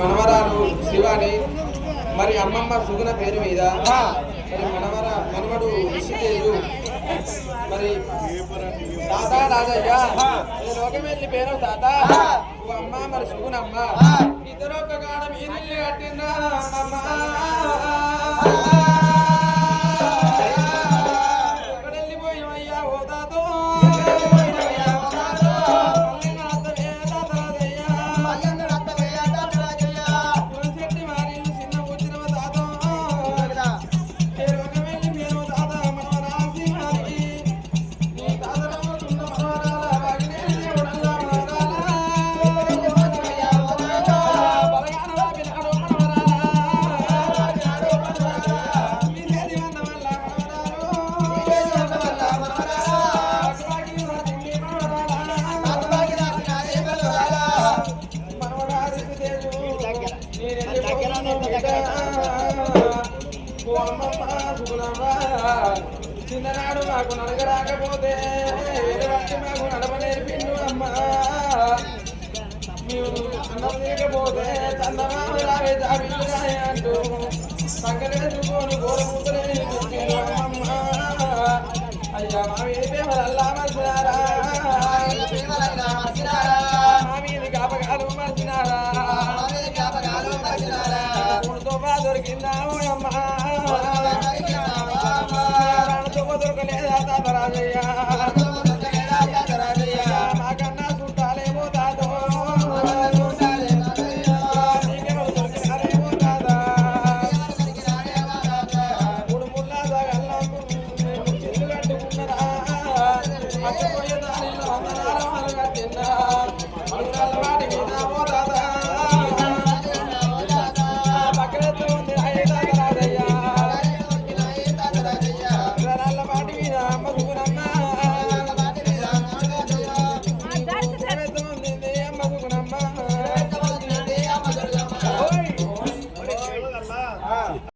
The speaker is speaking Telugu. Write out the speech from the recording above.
మనవరాలు శివాని మరి అమ్మమ్మ సుగుణ పేరు మీద మరి మనవడు రిషితేజు మరి తాత రాజయ్య లోకమెల్లి పేరు తాత అమ్మ మరి సుగుణమ్మ ఇద్దరు ఒక కాడ మీరు కట్టిన వెళ్ళిపోయామయ్యా ఓ తాతో చిన్ననాడు మాకు నడగరాకపోతే మాకు నడపనేర్పిండు అమ్మ మేము అన్నం లేకపోతే చందమామ రావే జాబిల్లుగానే అంటూ సంకలేసుకొని గోరమూతలే అమ్మ అయ్యా మా పేమలల్లా మర్చినారా మా మీద కాపగాలు మర్చినారా దొరికిందా అమ్మ దొరకలేదా తాత రాజయ్య